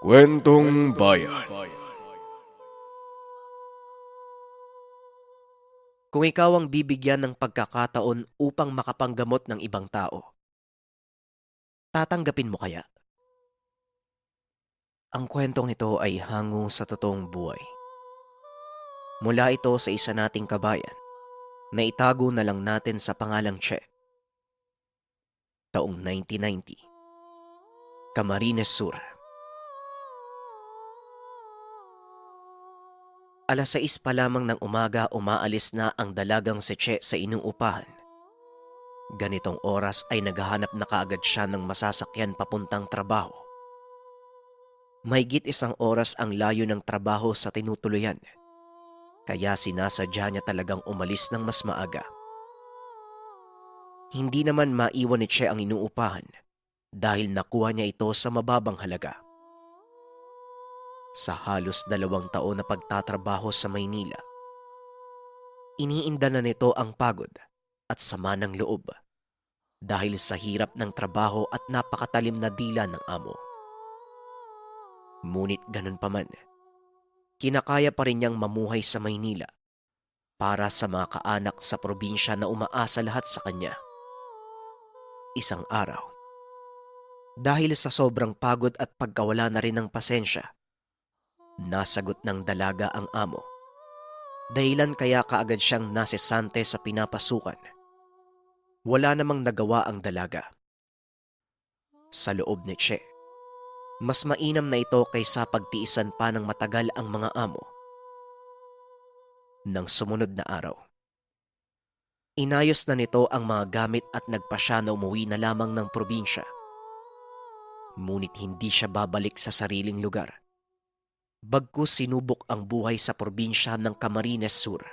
Kwentong Bayan. Kung ikaw ang bibigyan ng pagkakataon upang makapanggamot ng ibang tao, tatanggapin mo kaya? Ang kwentong ito ay hango sa totoong buhay. Mula ito sa isa nating kabayan na itago na lang natin sa pangalang Che. Taong 1990, Camarines Sur. Alas 6 pa lamang ng umaga umaalis na ang dalagang si Che sa inuupahan. Ganitong oras ay naghahanap na kaagad siya ng masasakyan papuntang trabaho. Mahigit isang oras ang layo ng trabaho sa tinutuluyan, kaya sinasadya niya talagang umalis ng mas maaga. Hindi naman maiwan ni Che ang inuupahan dahil nakuha niya ito sa mababang halaga. Sa halos 2 taon na pagtatrabaho sa Maynila, iniinda na nito ang pagod at sama ng loob dahil sa hirap ng trabaho at napakatalim na dila ng amo. Ngunit ganun pa man, kinakaya pa rin niyang mamuhay sa Maynila para sa mga kaanak sa probinsya na umaasa lahat sa kanya. Isang araw, dahil sa sobrang pagod at pagkawala na rin ng pasensya, nasagot ng dalaga ang amo. Dahilan kaya kaagad siyang nasesante sa pinapasukan. Wala namang nagawa ang dalaga. Sa loob ni Che, mas mainam na ito kaysa pagtiisan pa ng matagal ang mga amo. Nang sumunod na araw, inayos na nito ang mga gamit at nagpasya na umuwi na lamang ng probinsya. Ngunit hindi siya babalik sa sariling lugar. Bagkus sinubok ang buhay sa probinsya ng Camarines Sur.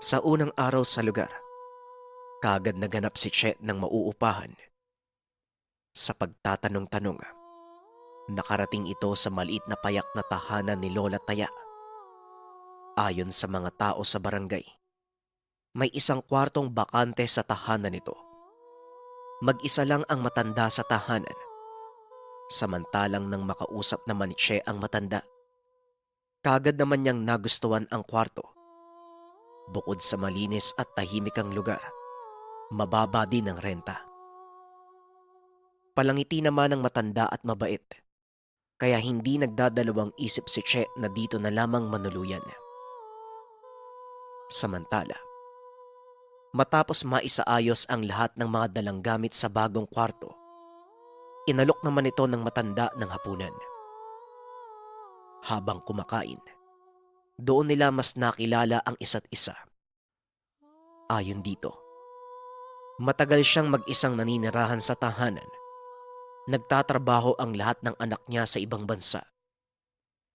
Sa unang araw sa lugar, kaagad naganap si Che ng mauupahan. Sa pagtatanong-tanong, nakarating ito sa maliit na payak na tahanan ni Lola Taya. Ayon sa mga tao sa barangay, may isang kwartong bakante sa tahanan nito. Mag-isa lang ang matanda sa tahanan. Samantalang nang makausap naman ni Che ang matanda, kaagad naman niyang nagustuhan ang kwarto. Bukod sa malinis at tahimik ang lugar, mababa din ang renta. Palangiti naman ang matanda at mabait, kaya hindi nagdadalawang isip si Che na dito na lamang manuluyan. Samantala, matapos maisaayos ang lahat ng mga dalang gamit sa bagong kwarto, inalok naman ito ng matanda ng hapunan. Habang kumakain, doon nila mas nakilala ang isa't isa. Ayon dito, matagal siyang mag-isang naninirahan sa tahanan. Nagtatrabaho ang lahat ng anak niya sa ibang bansa.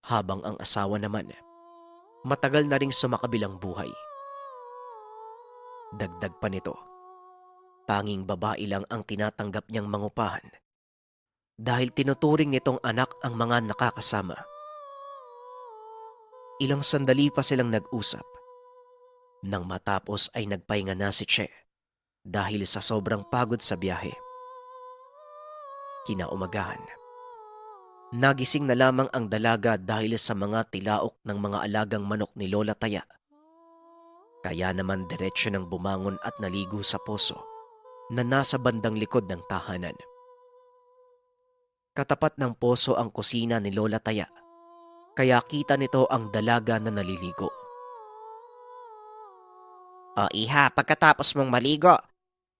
Habang ang asawa naman, matagal na ring sumakabilang buhay. Dagdag pa nito, tanging babae lang ang tinatanggap niyang mangupahan dahil tinuturing nitong anak ang mga nakakasama. Ilang sandali pa silang nag-usap. Nang matapos ay nagpahinga na si Che dahil sa sobrang pagod sa biyahe. Kinaumagahan, nagising na lamang ang dalaga dahil sa mga tilaok ng mga alagang manok ni Lola Taya. Kaya naman diretsyo nang bumangon at naligo sa poso na nasa bandang likod ng tahanan. Katapat ng poso ang kusina ni Lola Taya, kaya kita nito ang dalaga na naliligo. O iha, pagkatapos mong maligo,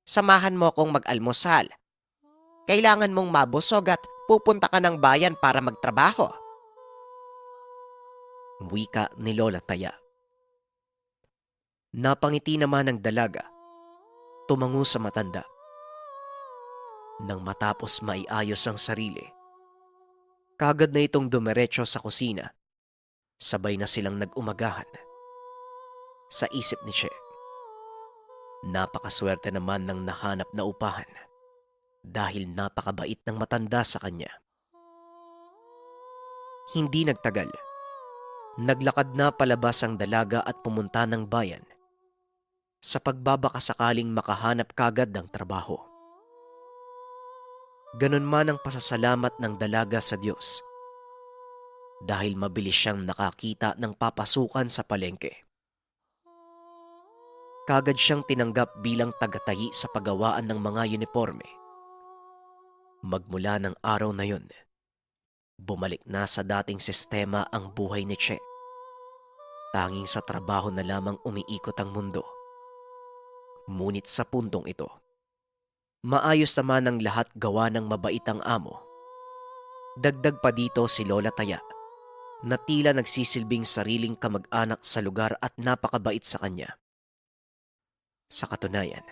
samahan mo kong mag-almusal. Kailangan mong mabusog at pupunta ka ng bayan para magtrabaho. Wika ni Lola Taya. Napangiti naman ang dalaga, tumango sa matanda. Nang matapos maiayos ang sarili, kagad na itong dumiretso sa kusina. Sabay na silang nag-umagahan. Sa isip ni Che, napakaswerte naman ng nahanap na upahan dahil napakabait ng matanda sa kanya. Hindi nagtagal, naglakad na palabas ang dalaga at pumunta ng bayan sa pagbabakasakaling makahanap kagad ng trabaho. Ganon man ang pasasalamat ng dalaga sa Diyos dahil mabilis siyang nakakita ng papasukan sa palengke. Kagad siyang tinanggap bilang tagatahi sa paggawaan ng mga uniforme. Magmula ng araw na yun, bumalik na sa dating sistema ang buhay ni Che. Tanging sa trabaho na lamang umiikot ang mundo. Ngunit sa puntong ito, maayos naman ang lahat gawa ng mabait ang amo. Dagdag pa dito si Lola Taya na tila nagsisilbing sariling kamag-anak sa lugar at napakabait sa kanya. Sa katunayan,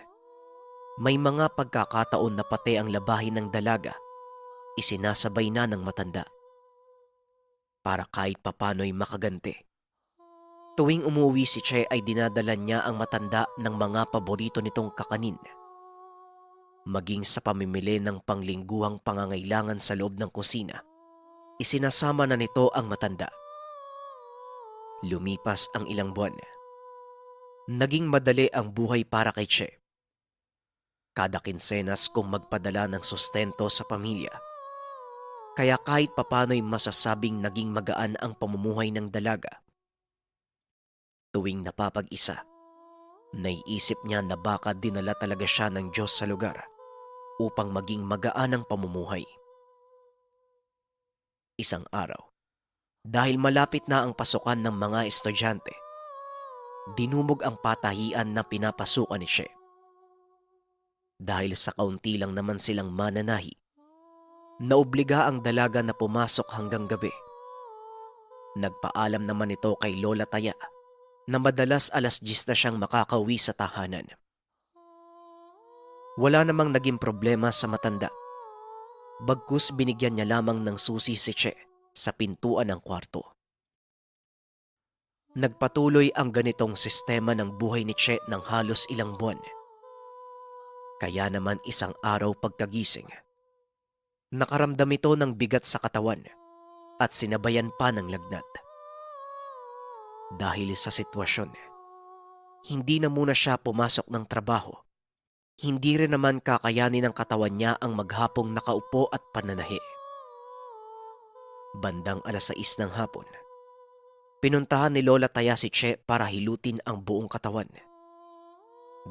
may mga pagkakataon na pati ang labahin ng dalaga isinasabay na ng matanda para kahit papano'y makaganti. Tuwing umuwi si Che ay dinadala niya ang matanda ng mga paborito nitong kakanin. Maging sa pamimili ng panglingguhang pangangailangan sa loob ng kusina, isinasama na nito ang matanda. Lumipas ang ilang buwan. Naging madali ang buhay para kay Che. Kada kinsenas kung magpadala ng sustento sa pamilya. Kaya kahit papano'y masasabing naging magaan ang pamumuhay ng dalaga. Tuwing napapag-isa, naiisip niya na baka dinala talaga siya ng Diyos sa lugar upang maging magaan ang pamumuhay. Isang araw, dahil malapit na ang pasukan ng mga estudyante, dinumog ang patahian na pinapasukan ni Che. Dahil sa kaunti lang naman silang mananahi, naobliga ang dalaga na pumasok hanggang gabi. Nagpaalam naman ito kay Lola Taya na madalas 10:00 na siyang makakauwi sa tahanan. Wala namang naging problema sa matanda. Bagkus binigyan niya lamang ng susi si Che sa pintuan ng kwarto. Nagpatuloy ang ganitong sistema ng buhay ni Che ng halos ilang buwan. Kaya naman isang araw pagkagising, nakaramdam ito ng bigat sa katawan at sinabayan pa ng lagnat. Dahil sa sitwasyon, hindi na muna siya pumasok ng trabaho. Hindi rin naman kakayanin ng katawan niya ang maghapong nakaupo at pananahi. Bandang 6:00 ng hapon, pinuntahan ni Lola Taya si Che para hilutin ang buong katawan.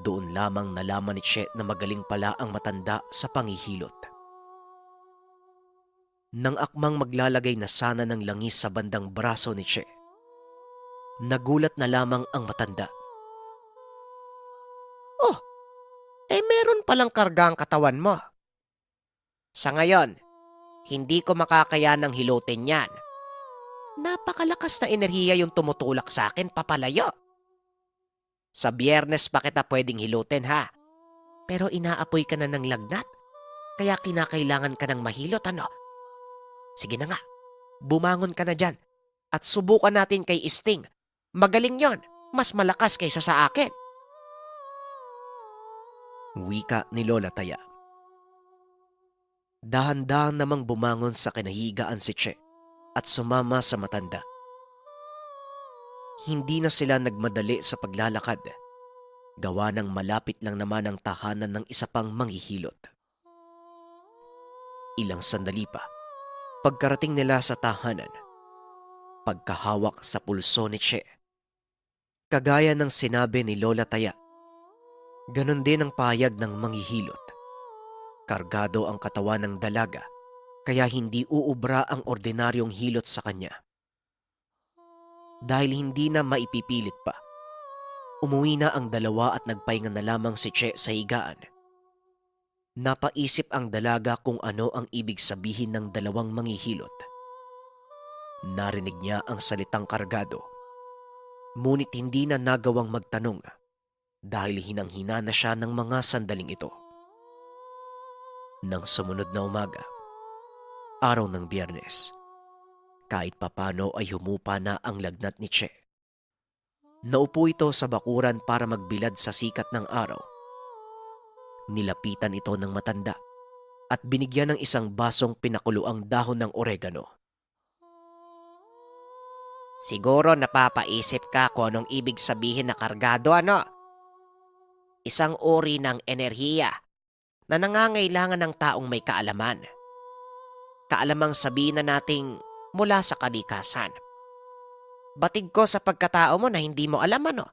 Doon lamang nalaman ni Che na magaling pala ang matanda sa panghihilot. Nang akmang maglalagay na sana ng langis sa bandang braso ni Che, nagulat na lamang ang matanda. "Oh, meron palang karga ang katawan mo. Sa ngayon, hindi ko makakayanang hilutin yan. Napakalakas na enerhiya yung tumutulak sa akin papalayo. Sa Biyernes pa kita pwedeng hilutin ha. Pero inaapoy ka na ng lagnat, kaya kinakailangan ka ng mahilot ano. Sige na nga, bumangon ka na dyan at subukan natin kay Sting. Magaling yon, mas malakas kaysa sa akin." Wika ni Lola Taya. Dahan-dahan namang bumangon sa kinahigaan si Che at sumama sa matanda. Hindi na sila nagmadali sa paglalakad. Gawa ng malapit lang naman ang tahanan ng isa pang manghihilot. Ilang sandali pa, pagkarating nila sa tahanan, pagkahawak sa pulso ni Che, kagaya ng sinabi ni Lola Taya, ganon din ang pahayag ng manghihilot. Kargado ang katawan ng dalaga, kaya hindi uubra ang ordinaryong hilot sa kanya. Dahil hindi na maipipilit pa, umuwi na ang dalawa at nagpahinga na lamang si Che sa higaan. Napaisip ang dalaga kung ano ang ibig sabihin ng dalawang manghihilot. Narinig niya ang salitang kargado, ngunit hindi na nagawang magtanong dahil hinang-hina na siya ng mga sandaling ito. Nang sumunod na umaga, araw ng Biyernes, kahit papano ay humupa na ang lagnat ni Che. Naupo ito sa bakuran para magbilad sa sikat ng araw. Nilapitan ito ng matanda at binigyan ng isang basong pinakuluang dahon ng oregano. "Siguro napapaisip ka kung anong ibig sabihin na kargado ano? Isang uri ng enerhiya na nangangailangan ng taong may kaalaman. Kaalamang sabihin na nating mula sa kalikasan. Batid ko sa pagkatao mo na hindi mo alam ano.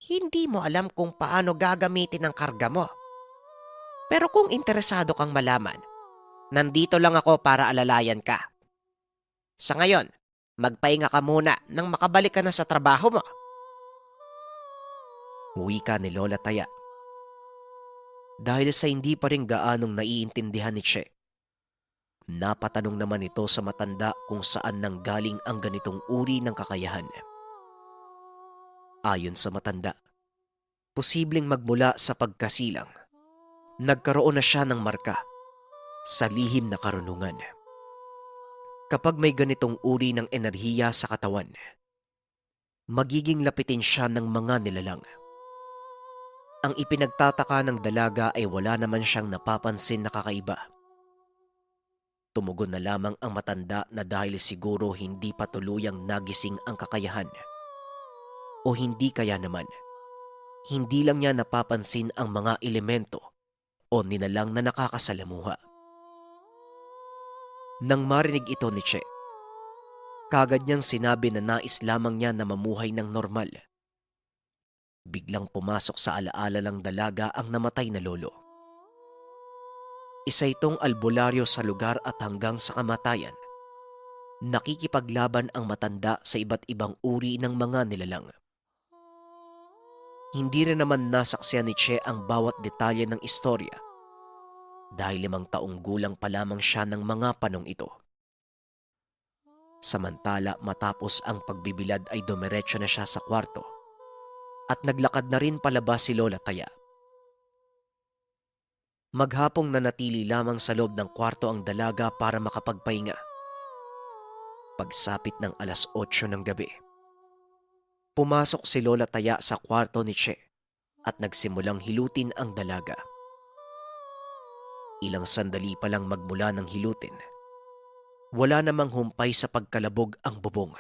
Hindi mo alam kung paano gagamitin ang karga mo. Pero kung interesado kang malaman, nandito lang ako para alalayan ka. Sa ngayon, magpahinga ka muna nang makabalik ka na sa trabaho mo. Wika ni Lola Taya. Dahil sa hindi pa rin gaanong naiintindihan ni Che, napatanong naman ito sa matanda kung saan nanggaling ang ganitong uri ng kakayahan. Ayon sa matanda, posibleng magmula sa pagkasilang. Nagkaroon na siya ng marka sa lihim na karunungan. Kapag may ganitong uri ng enerhiya sa katawan, magiging lapitin siya ng mga nilalang. Ang ipinagtataka ng dalaga ay wala naman siyang napapansin na kakaiba. Tumugon na lamang ang matanda na dahil siguro hindi pa tuluyang nagising ang kakayahan. O hindi kaya naman, hindi lang niya napapansin ang mga elemento o nilalang na nakakasalamuha. Nang marinig ito ni Che, kagad niyang sinabi na nais lamang niya na mamuhay ng normal. Biglang pumasok sa alaala ng dalaga ang namatay na lolo. Isa itong albularyo sa lugar at hanggang sa kamatayan, nakikipaglaban ang matanda sa iba't ibang uri ng mga nilalang. Hindi rin naman nasaksiyan ni Che ang bawat detalye ng istorya dahil 5 taong gulang pa lamang siya ng mga panong ito. Samantala matapos ang pagbibilad ay dumiretso na siya sa kwarto at naglakad na rin palabas si Lola Taya. Maghapong nanatili lamang sa loob ng kwarto ang dalaga para makapagpahinga. Pagsapit ng 8:00 ng gabi, pumasok si Lola Taya sa kwarto ni Che at nagsimulang hilutin ang dalaga. Ilang sandali pa lang magmula ng hilutin, wala namang humpay sa pagkalabog ang bubong.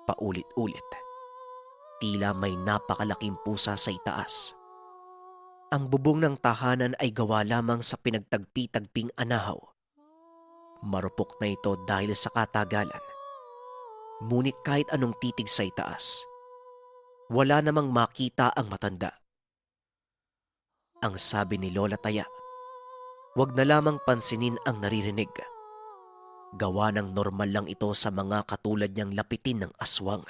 Paulit-ulit, tila may napakalaking pusa sa itaas. Ang bubong ng tahanan ay gawa lamang sa pinagtagpi-tagping anahaw. Marupok na ito dahil sa katagalan. Ngunit kahit anong titig sa itaas, wala namang makita ang matanda. Ang sabi ni Lola Taya, wag na lamang pansinin ang naririnig. Gawa ng normal lang ito sa mga katulad niyang lapitin ng aswang.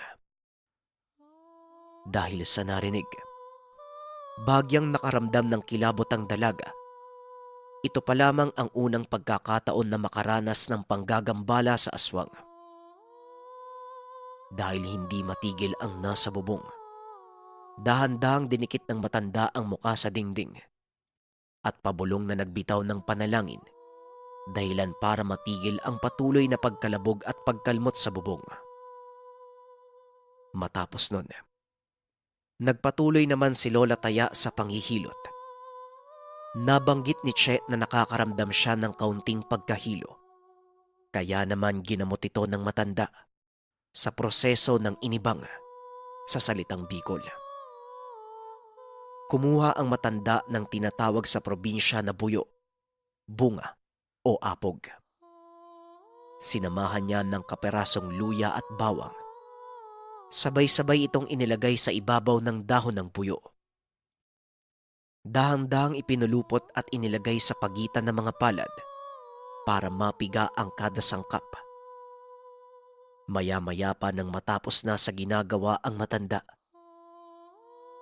Dahil sa narinig, bagyang nakaramdam ng kilabot ang dalaga. Ito pa lamang ang unang pagkakataon na makaranas ng panggagambala sa aswang. Dahil hindi matigil ang nasa bubong, dahan-dahang dinikit ng matanda ang muka sa dingding at pabulong na nagbitaw ng panalangin, dahilan para matigil ang patuloy na pagkalabog at pagkalmot sa bubong. Matapos nun, nagpatuloy naman si Lola Taya sa panghihilot. Nabanggit ni Che na nakakaramdam siya ng kaunting pagkahilo. Kaya naman ginamot ito ng matanda sa proseso ng inibang sa salitang Bicol. Kumuha ang matanda ng tinatawag sa probinsya na buyo, bunga o apog. Sinamahan niya ng kaperasong luya at bawang. Sabay-sabay itong inilagay sa ibabaw ng dahon ng buyo. Dahang-dahang ipinulupot at inilagay sa pagitan ng mga palad para mapiga ang kada sangkap. Maya-maya pa nang matapos na sa ginagawa ang matanda,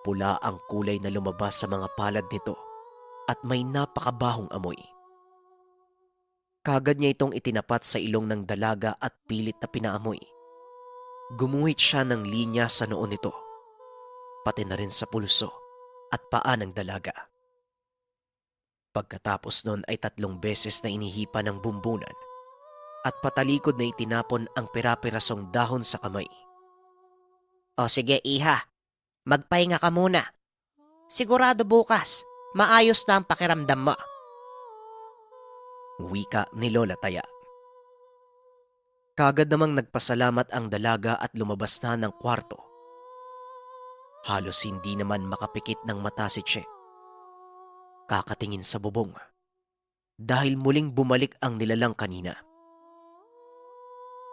pula ang kulay na lumabas sa mga palad nito at may napakabahong amoy. Kagad niya itong itinapat sa ilong ng dalaga at pilit na pinaamoy. Gumuhit siya ng linya sa noo nito, pati na rin sa pulso at paa ng dalaga. Pagkatapos nun ay 3 beses na inihipa ng bumbunan at patalikod na itinapon ang pira-pirasong dahon sa kamay. O sige iha, magpahinga ka muna. Sigurado bukas, maayos na ang pakiramdam mo. Wika ni Lola Taya. Kagad namang nagpasalamat ang dalaga at lumabas na ng kwarto. Halos hindi naman makapikit ng mata si Che. kakatingin sa bubong dahil muling bumalik ang nilalang kanina.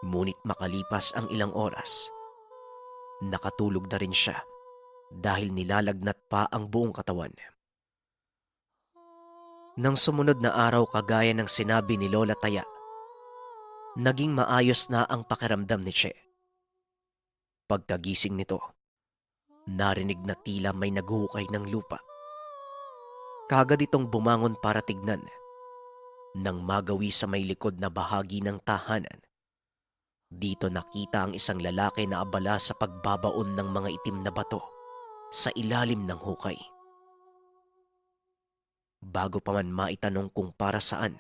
Ngunit makalipas ang ilang oras, nakatulog na rin siya dahil nilalagnat pa ang buong katawan. Nang sumunod na araw, kagaya ng sinabi ni Lola Taya, naging maayos na ang pakiramdam ni Che. Pagkagising nito, narinig na tila may naghuhukay ng lupa. Kagad itong bumangon para tignan. Nang magawi sa may likod na bahagi ng tahanan, dito nakita ang isang lalaki na abala sa pagbabaon ng mga itim na bato sa ilalim ng hukay. Bago pa man maitanong kung para saan,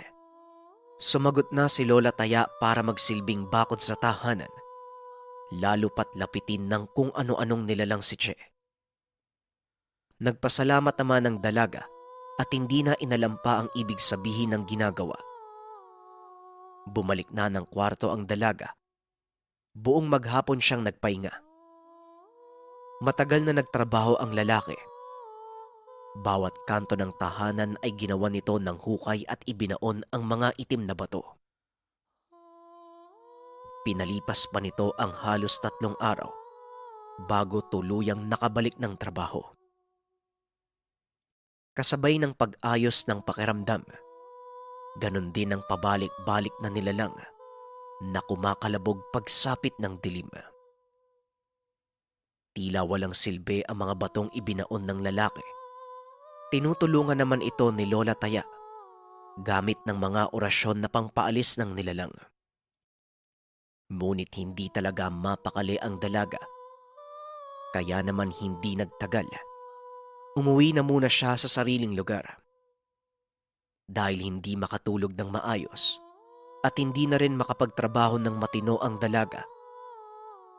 sumagot na si Lola Taya para magsilbing bakod sa tahanan, lalo pat lapitin ng kung ano-anong nilalang si Che. Nagpasalamat naman ang dalaga at hindi na inalam pa ang ibig sabihin ng ginagawa. Bumalik na ng kwarto ang dalaga. Buong maghapon siyang nagpahinga. Matagal na nagtrabaho ang lalaki. Bawat kanto ng tahanan ay ginawa nito ng hukay at ibinaon ang mga itim na bato. Pinalipas pa nito ang halos 3 araw bago tuluyang nakabalik ng trabaho. Kasabay ng pag-ayos ng pakiramdam, ganon din ang pabalik-balik na nilalang na kumakalabog pagsapit ng dilim. Tila walang silbi ang mga batong ibinaon ng lalaki. Tinutulungan naman ito ni Lola Taya gamit ng mga orasyon na pangpaalis ng nilalang. Ngunit hindi talaga mapakali ang dalaga. Kaya naman hindi nagtagal. Umuwi na muna siya sa sariling lugar. Dahil hindi makatulog ng maayos at hindi na rin makapagtrabaho ng matino ang dalaga,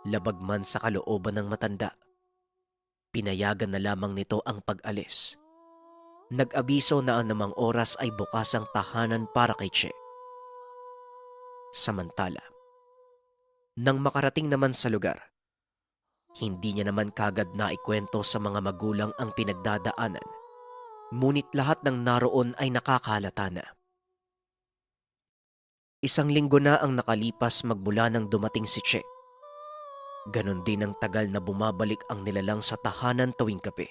labag man sa kalooban ng matanda, pinayagan na lamang nito ang pag-alis. Nag-abiso na anumang oras ay bukas ang tahanan para kay Che. Samantala, nang makarating naman sa lugar, hindi niya naman kagad naikwento sa mga magulang ang pinagdadaanan, ngunit lahat ng naroon ay nakakahalata na. 1 linggo na ang nakalipas magmula nang dumating si Che. Ganon din ang tagal na bumabalik ang nilalang sa tahanan tuwing gabi.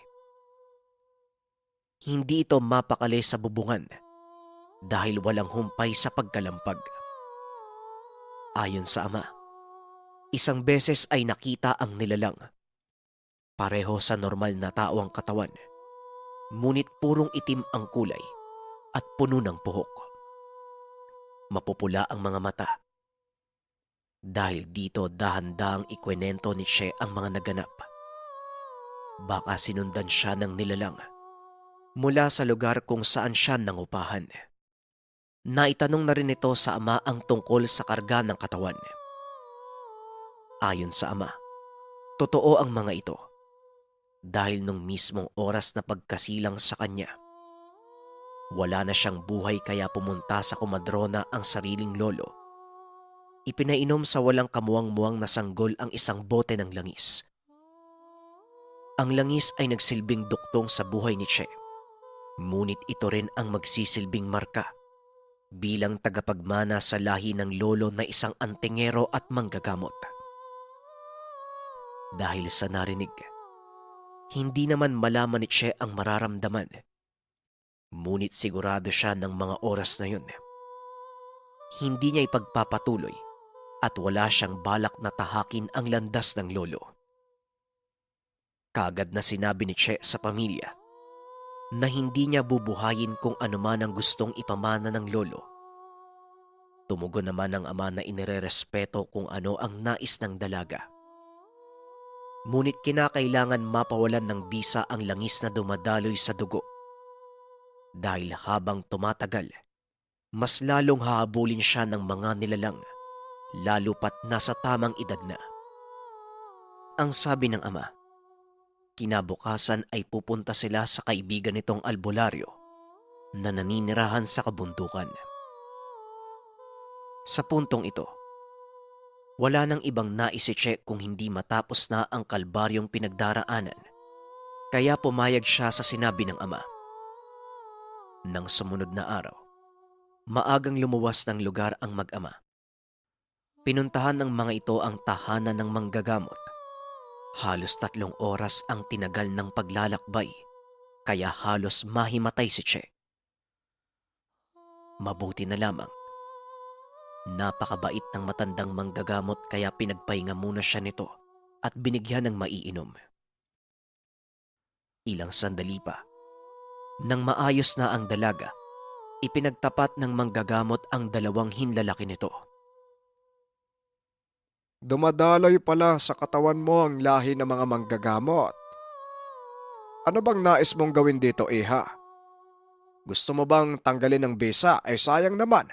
Hindi ito mapakali sa bubungan dahil walang humpay sa pagkalampag. Ayon sa ama, 1 beses ay nakita ang nilalang. Pareho sa normal na tao ang katawan, ngunit purong itim ang kulay at puno ng buhok. Mapupula ang mga mata. Dahil dito dahan-dahang ikwenento ni Che ang mga naganap. Baka sinundan siya ng nilalang mula sa lugar kung saan siya nangupahan. Naitanong na rin ito sa ama ang tungkol sa karga ng katawan. Ayon sa ama, totoo ang mga ito dahil nung mismong oras na pagkasilang sa kanya, wala na siyang buhay kaya pumunta sa komadrona ang sariling lolo. Ipinainom sa walang kamuwang-muwang na sanggol ang 1 bote ng langis. Ang langis ay nagsilbing duktong sa buhay ni Che. Ngunit ito rin ang magsisilbing marka bilang tagapagmana sa lahi ng lolo na isang antingero at manggagamot. Dahil sa narinig, hindi naman malaman ni Che ang mararamdaman. Ngunit sigurado siya ng mga oras na yun. Hindi niya ipagpapatuloy at wala siyang balak na tahakin ang landas ng lolo. Kaagad na sinabi ni Che sa pamilya na hindi niya bubuhayin kung anuman ang gustong ipamana ng lolo. Tumugon naman ang ama na inirerespeto kung ano ang nais ng dalaga. Ngunit kinakailangan mapawalan ng bisa ang langis na dumadaloy sa dugo. Dahil habang tumatagal, mas lalong hahabulin siya ng mga nilalang, lalo pat nasa tamang edad na. Ang sabi ng ama, kinabukasan ay pupunta sila sa kaibigan nitong albularyo na naninirahan sa kabundukan. Sa puntong ito, wala nang ibang nais si Che kung hindi matapos na ang kalbaryong pinagdaraanan, kaya pumayag siya sa sinabi ng ama. Nang sumunod na araw, maagang lumuwas ng lugar ang mag-ama. Pinuntahan ng mga ito ang tahanan ng manggagamot. Halos 3 oras ang tinagal ng paglalakbay, kaya halos mahimatay si Che. Mabuti na lamang. Napakabait ng matandang manggagamot kaya pinagpahinga muna siya nito at binigyan ng maiinom. Ilang sandali pa, nang maayos na ang dalaga, ipinagtapat ng manggagamot ang 2 hinlalaki nito. Dumadaloy pala sa katawan mo ang lahi ng mga manggagamot. Ano bang nais mong gawin dito, Iha? Gusto mo bang tanggalin ang bisa? Sayang naman.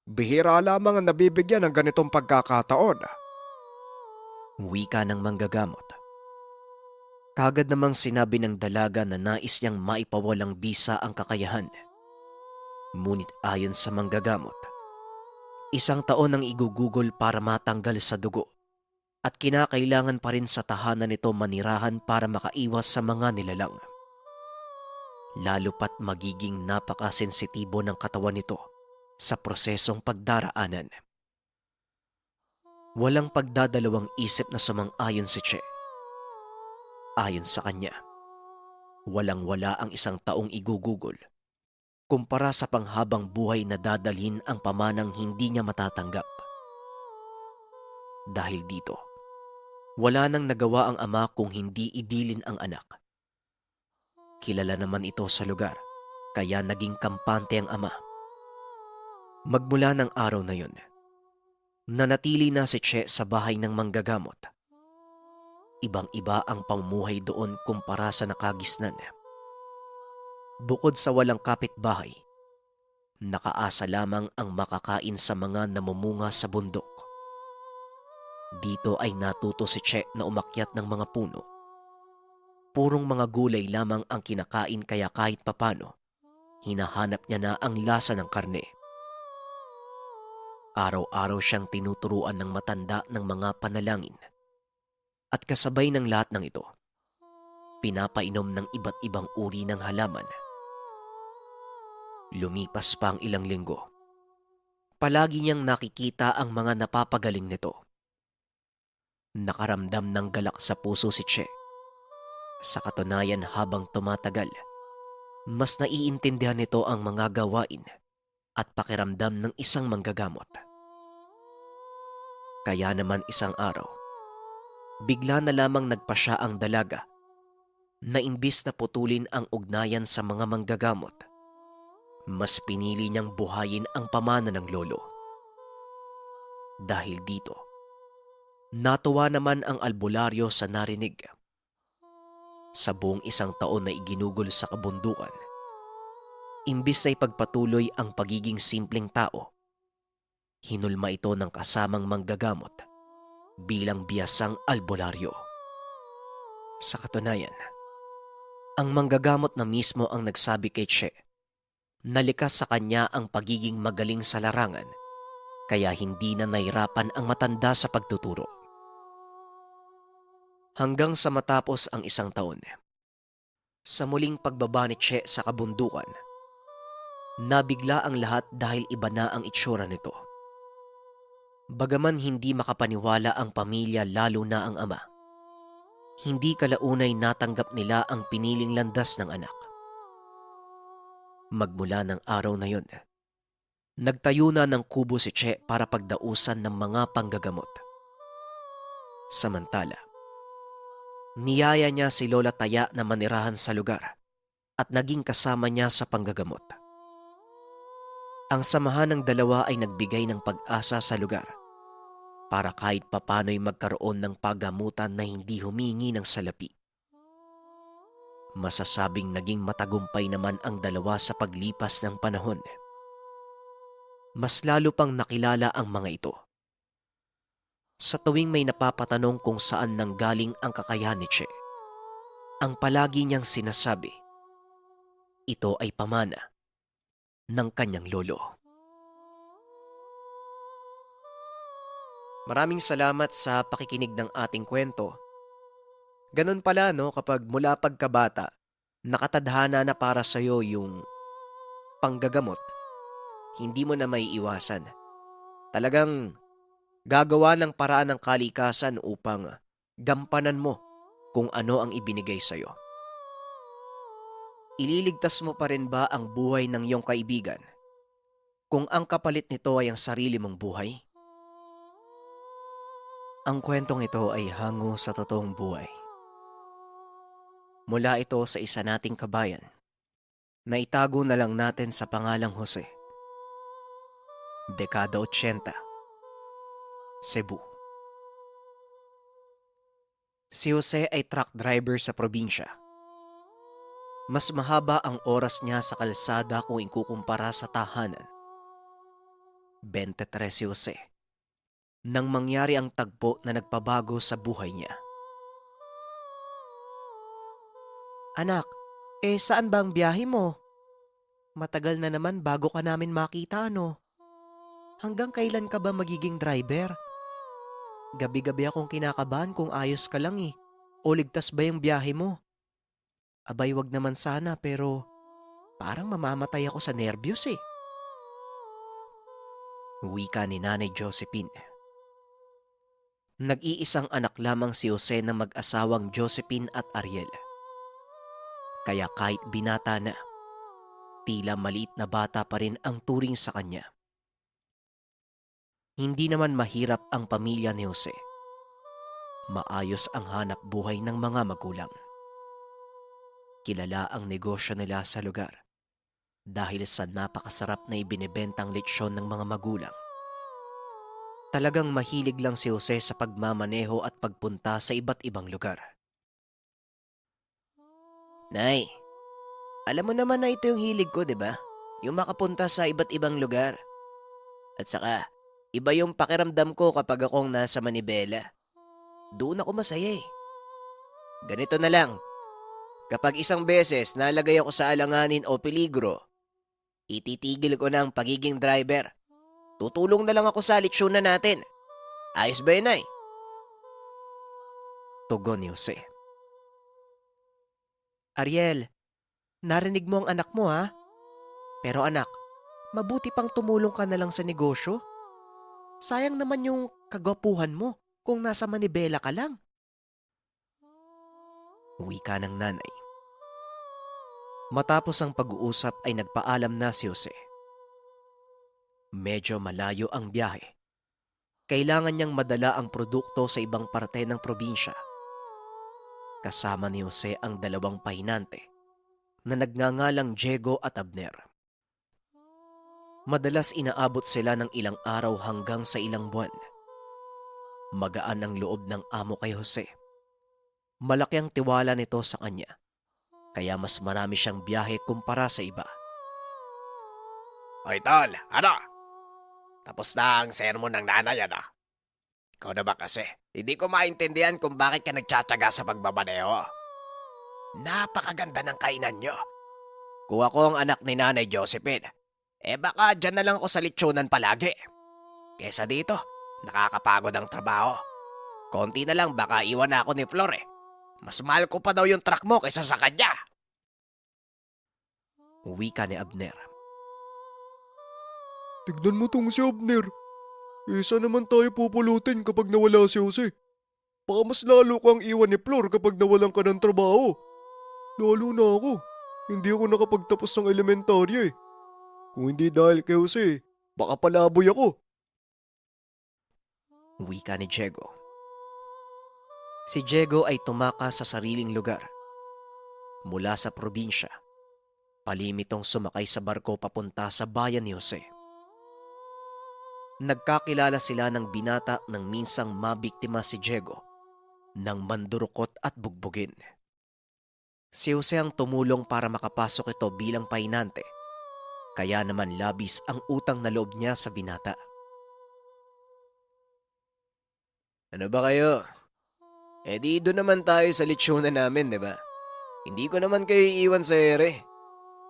Bihira lamang ang nabibigyan ng ganitong pagkakataon. Wika ng manggagamot. Kagad namang sinabi ng dalaga na nais niyang maipawalang bisa ang kakayahan. Ngunit ayon sa manggagamot, 1 taon ang igugugol para matanggal sa dugo at kinakailangan pa rin sa tahanan nito manirahan para makaiwas sa mga nilalang. Lalo pat magiging napakasensitibo ng katawan nito sa prosesong pagdaraanan. Walang pagdadalawang isip na sumang-ayon si Che. Ayon sa kanya, walang-wala ang 1 taong igugugol kumpara sa panghabang buhay na dadalhin ang pamanang hindi niya matatanggap. Dahil dito, wala nang nagawa ang ama kung hindi ibilin ang anak. Kilala naman ito sa lugar, kaya naging kampante ang ama. Magmula ng araw na yun, nanatili na si Che sa bahay ng manggagamot. Ibang-iba ang pamumuhay doon kumpara sa nakagisnan. Bukod sa walang kapitbahay, nakaasa lamang ang makakain sa mga namumunga sa bundok. Dito ay natuto si Che na umakyat ng mga puno. Purong mga gulay lamang ang kinakain kaya kahit papano, hinahanap niya na ang lasa ng karne. Araw-araw siyang tinuturuan ng matanda ng mga panalangin. At kasabay ng lahat ng ito, pinapainom ng iba't ibang uri ng halaman. Lumipas pa ang ilang linggo. Palagi niyang nakikita ang mga napapagaling nito. Nakaramdam ng galak sa puso si Che. Sa katunayan habang tumatagal, mas naiintindihan nito ang mga gawain at pakiramdam ng isang manggagamot. Kaya naman isang araw, bigla na lamang nagpasya ang dalaga na imbis na putulin ang ugnayan sa mga manggagamot, mas pinili niyang buhayin ang pamana ng lolo. Dahil dito, natuwa naman ang albularyo sa narinig. Sa buong 1 taon na iginugol sa kabundukan, imbis na ipagpatuloy ang pagiging simpleng tao, hinulma ito ng kasamang manggagamot bilang biyasang albularyo. Sa katunayan, ang manggagamot na mismo ang nagsabi kay Che na likas sa kanya ang pagiging magaling sa larangan, kaya hindi na nahirapan ang matanda sa pagtuturo. Hanggang sa matapos ang 1 taon, sa muling pagbaba ni Che sa kabundukan, nabigla ang lahat dahil iba na ang itsura nito. Bagaman hindi makapaniwala ang pamilya lalo na ang ama, hindi kalaunay natanggap nila ang piniling landas ng anak. Magmula ng araw na yun, nagtayo na ng kubo si Che para pagdausan ng mga panggagamot. Samantala, niyaya niya si Lola Taya na manirahan sa lugar at naging kasama niya sa panggagamot. Ang samahan ng dalawa ay nagbigay ng pag-asa sa lugar para kahit papano'y magkaroon ng paggamutan na hindi humingi ng salapi. Masasabing naging matagumpay naman ang dalawa sa paglipas ng panahon. Mas lalo pang nakilala ang mga ito. Sa tuwing may napapatanong kung saan nanggaling ang kakayahan ni Che, ang palagi niyang sinasabi, ito ay pamana ng kanyang lolo. Maraming salamat sa pakikinig ng ating kwento. Ganun pala, no, kapag mula pagkabata, nakatadhana na para sa'yo yung panggagamot, hindi mo na may iwasan. Talagang gagawa ng paraan ng kalikasan upang gampanan mo kung ano ang ibinigay sa'yo. Ililigtas mo pa rin ba ang buhay ng iyong kaibigan kung ang kapalit nito ay ang sarili mong buhay? Ang kwentong ito ay hango sa totoong buhay. Mula ito sa isa nating kabayan na itago na lang natin sa pangalang Jose. Dekada 80, Cebu. Si Jose ay truck driver sa probinsya. Mas mahaba ang oras niya sa kalsada kung ikukumpara sa tahanan. 23 si Jose nang mangyari ang tagpo na nagpabago sa buhay niya. Anak, saan ba ang biyahe mo? Matagal na naman bago ka namin makita, ano? Hanggang kailan ka ba magiging driver? Gabi-gabi akong kinakabahan kung ayos ka lang eh. O ligtas ba yung biyahe mo? Abay, wag naman sana, pero parang mamamatay ako sa nervyos eh. Wika ni Nanay Josephine. Nag-iisang anak lamang si Jose ng mag-asawang Josephine at Ariel. Kaya kahit binata na, tila maliit na bata pa rin ang turing sa kanya. Hindi naman mahirap ang pamilya ni Jose. Maayos ang hanap buhay ng mga magulang. Kilala ang negosyo nila sa lugar dahil sa napakasarap na ibinebentang lechon ng mga magulang. Talagang mahilig lang si Jose sa pagmamaneho at pagpunta sa iba't ibang lugar. Nay, alam mo naman na ito yung hilig ko, di ba? Yung makapunta sa iba't ibang lugar. At saka, iba yung pakiramdam ko kapag akong nasa Manibela. Doon ako masaya eh. Ganito na lang. Kapag isang beses nalagay ako sa alanganin o peligro, ititigil ko na ang pagiging driver. Tutulong na lang ako sa litsyonan natin. Ayos ba yun, Nay? Tugon ni Jose. Ariel, narinig mo ang anak mo ha? Pero anak, mabuti pang tumulong ka na lang sa negosyo. Sayang naman yung kagwapuhan mo kung nasa Manibela ka lang. Wika ng nanay. Matapos ang pag-uusap ay nagpaalam na si Jose. Medyo malayo ang biyahe. Kailangan niyang madala ang produkto sa ibang parte ng probinsya. Kasama ni Jose ang dalawang pahinante na nagngangalang Diego at Abner. Madalas inaabot sila ng ilang araw hanggang sa ilang buwan. Magaan ang loob ng amo kay Jose. Malaki ang tiwala nito sa kanya, kaya mas marami siyang biyahe kumpara sa iba. Ay tol, ano? Tapos na ang sermon ng nanay, ano? Ikaw na ba kasi? Hindi ko maintindihan kung bakit ka nagtsatsaga sa pagbabaneho. Napakaganda ng kainan nyo. Kung ako ang anak ni Nanay Josephine, baka dyan na lang ako sa litsyonan palagi. Kesa dito, nakakapagod ang trabaho. Konti na lang baka iwan na ako ni Flor eh. Mas mahal ko pa daw yung truck mo kaysa sa kanya. Wika ni Abner. Tignan mo tong si Abner. Isa naman tayo pupulutin kapag nawala si Jose. Baka mas lalo kang iwan ni Flor kapag nawalan ka ng trabaho. Lalo na ako. Hindi ako nakapagtapos ng elementarya eh. Kung hindi dahil kay Jose, baka palaboy ako. Wika ni Diego. Si Diego ay tumakas sa sariling lugar. Mula sa probinsya, palimitong sumakay sa barko papunta sa bayan ni Jose. Nagkakilala sila ng binata nang minsang mabiktima si Diego ng mandurukot at bugbugin. Si Jose ang tumulong para makapasok ito bilang pahinante, kaya naman labis ang utang na loob niya sa binata. Ano ba kayo? Di doon naman tayo sa litsyonan namin, di ba? Hindi ko naman kayo iiwan sa ere.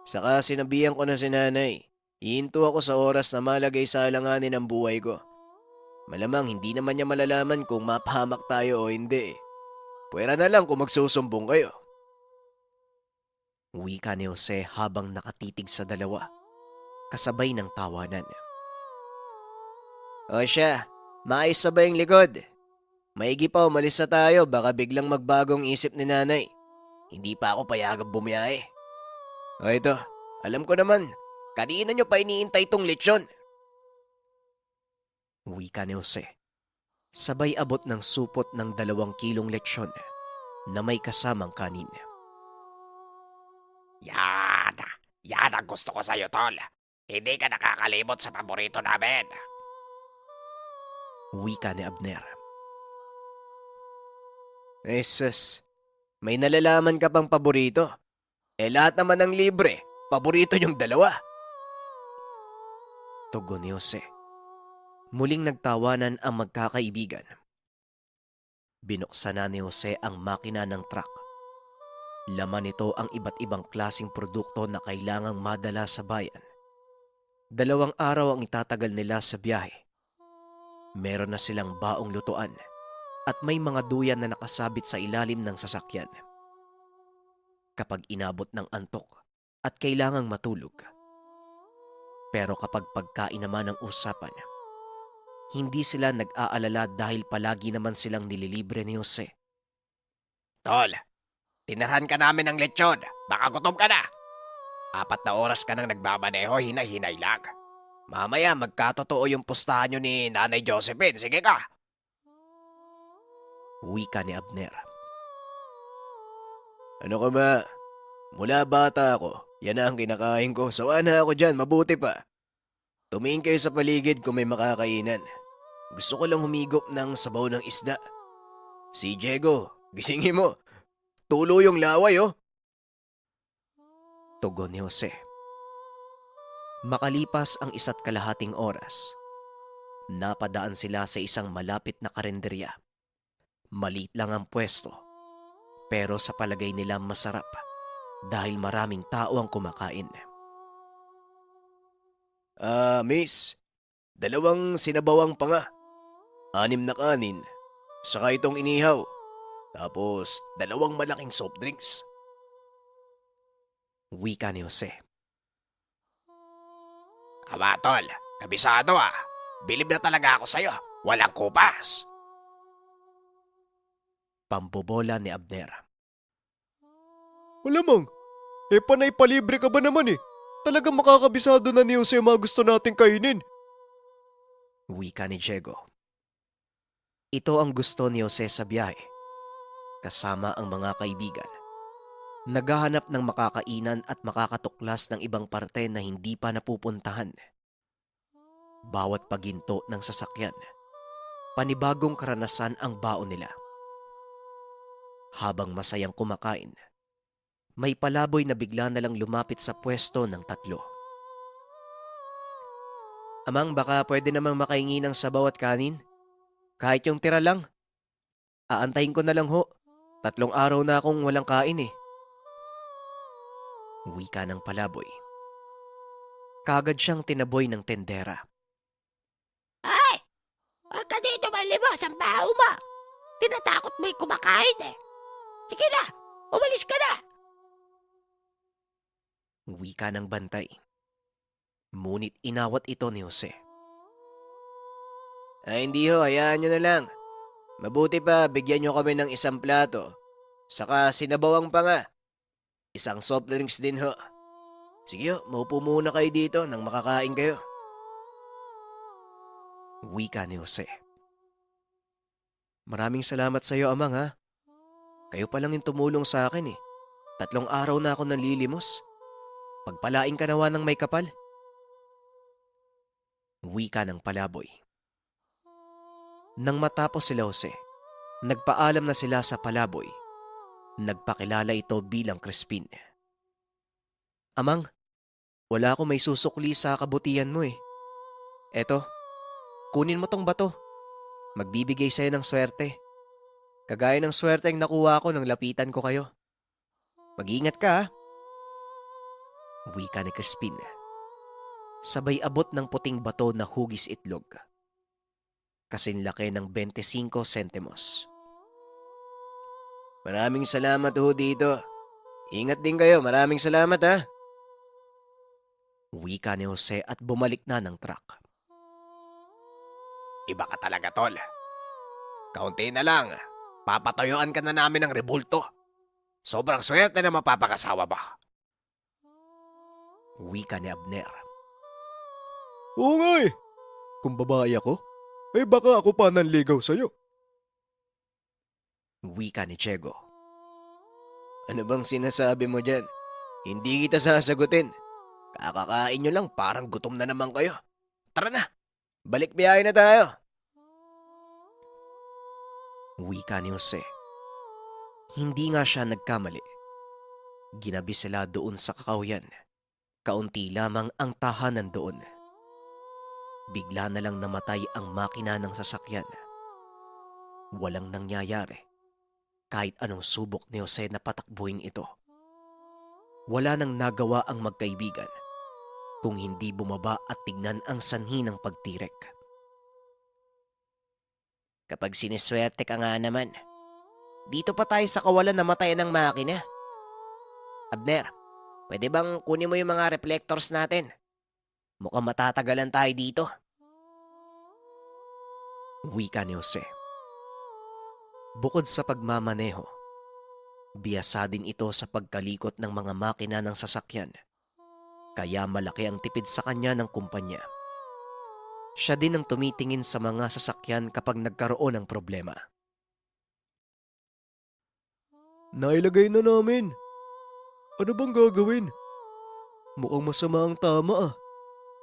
Saka sinabihan ko na si nanay. Ihinto ako sa oras na malagay sa alanganin ang buhay ko. Malamang hindi naman niya malalaman kung mapahamak tayo o hindi. Pwera na lang kung magsusumbong kayo. Wika ni Jose habang nakatitig sa dalawa. kasabay ng tawanan. O siya, maayos sa ba yung likod? Maigi pa umalis na tayo, baka biglang magbagong isip ni nanay. Hindi pa ako payagang bumiyahe. O ito, alam ko naman, kanina nyo pa iniintay tong lechon. Wika ni Jose, sabay abot ng supot ng 2 kilong lechon na may kasamang kanin. Yan! Yan ang gusto ko sa'yo, tol. Hindi ka nakakalimot sa paborito namin. Wika ni Abner. Jesus, may nalalaman ka pang paborito. Lahat naman ng libre, paborito yung 2. Tugon ni Jose. Muling nagtawanan ang magkakaibigan. Binuksan na ni Jose ang makina ng truck. Laman nito ang iba't ibang klasing produkto na kailangang madala sa bayan. 2 araw ang itatagal nila sa biyahe. Meron na silang baong lutuan at may mga duyan na nakasabit sa ilalim ng sasakyan. Kapag inabot ng antok at kailangang matulog. Pero kapag pagkain naman ang usapan, hindi sila nag-aalala dahil palagi naman silang nililibre ni Jose. Tol, tinarhan ka namin ng lechon. Baka gutom ka na. 4 na oras ka nang nagmamaneho, hinay-hinay lang. Mamaya magkatotoo yung pustahan nyo ni Nanay Josephine. Sige ka. Wika ni Abner. Ano ka ba? Mula bata ako, yan na ang kinakain ko. Sawa na ako dyan, mabuti pa. Tumingin kayo sa paligid kung may makakainan. Gusto ko lang humigop ng sabaw ng isda. Si Diego, gisingin mo. Tulo yung laway, oh. Tugon ni Jose. Makalipas ang 1.5 oras, napadaan sila sa isang malapit na karenderya. Maliit lang ang pwesto, pero sa palagay nila masarap dahil maraming tao ang kumakain. Miss, 2 sinabawang pa nga. 6 na kanin, saka itong inihaw. Tapos 2 malaking soft drinks. Wika ni Jose. Aba, tol. Kabisado ah. Bilib na talaga ako sa'yo. Walang kupas. Pambobola ni Abner. Malamang, panay palibre ka ba naman eh? Talagang makakabisado na ni Jose ang mga gusto nating kainin. Wika ni Diego. Ito ang gusto ni Jose sa biyahe. Kasama ang mga kaibigan. Naghahanap ng makakainan at makakatuklas ng ibang parte na hindi pa napupuntahan. Bawat paginto ng sasakyan, panibagong karanasan ang baon nila. Habang masayang kumakain, may palaboy na bigla na lang lumapit sa pwesto ng 3. Amang, baka pwede namang makahingi ng sabaw at kanin? Kahit yung tira lang. Aantayin ko na lang ho. 3 araw na akong walang kain eh. Wika ng palaboy. Kagad siyang tinaboy ng tendera. Ay! Huwag ka dito malimos ang baho mo! Tinatakot mo yung kumakain eh! Sige na! Umalis ka na! Wika ng bantay. Ngunit inawat ito ni Jose. Ay hindi ho, hayaan nyo na lang. Mabuti pa bigyan nyo kami ng 1 plato. Saka sinabawang pa nga. 1 soft drinks din ho. Sige ho, maupo muna kayo dito nang makakain kayo. Wika ni Jose. Maraming salamat sa iyo, Amang ha. Kayo pa lang yung tumulong sa akin eh. 3 araw na ako nanlilimos. Pagpalain ka nawa ng may kapal. Wika ng palaboy. Nang matapos sila Jose, nagpaalam na sila sa palaboy. Nagpakilala ito bilang Crispin. Amang, wala akong may susukli sa kabutihan mo eh. Eto, kunin mo tong bato. Magbibigay sa'yo ng swerte. Kagaya ng swerte ang nakuha ko nang lapitan ko kayo. Mag-iingat ka ha. Wika ni Crispin. Sabay abot ng puting bato na hugis itlog. Kasinlaki ng 25 sentimos. Maraming salamat ho dito. Ingat din kayo. Maraming salamat ha. Wika ni Jose at bumalik na ng truck. Iba ka talaga, tol. Kaunti na lang. Papatuyuan ka na namin ng rebulto. Sobrang swerte na mapapakasawa ba? Wika ni Abner. Oo nga eh. Kung babae ako, ay baka ako pa nanligaw sa'yo. Wika ni Diego. Ano bang sinasabi mo dyan? Hindi kita sasagutin. Kakakain nyo lang, parang gutom na naman kayo. Tara na, balik biyahe na tayo. Wika ni Jose. Hindi nga siya nagkamali. Ginabi sila doon sa kakawyan. Kaunti lamang ang tahanan doon. Bigla na lang namatay ang makina ng sasakyan. Walang nangyayari. Kahit anong subok ni Jose na patakbuhin ito. Wala nang nagawa ang magkaibigan kung hindi bumaba at tignan ang sanhi ng pagtirek. Kapag siniswerte ka nga naman, dito pa tayo sa kawalan namatay ng makina. Abner, pwede bang kunin mo yung mga reflectors natin? Mukhang matatagalan tayo dito. Wika ni Jose. Bukod sa pagmamaneho, biyasa din ito sa pagkalikot ng mga makina ng sasakyan. Kaya malaki ang tipid sa kanya ng kumpanya. Siya din ang tumitingin sa mga sasakyan kapag nagkaroon ng problema. Nailagay na namin. Ano bang gagawin? Mukhang masama ang tama ah.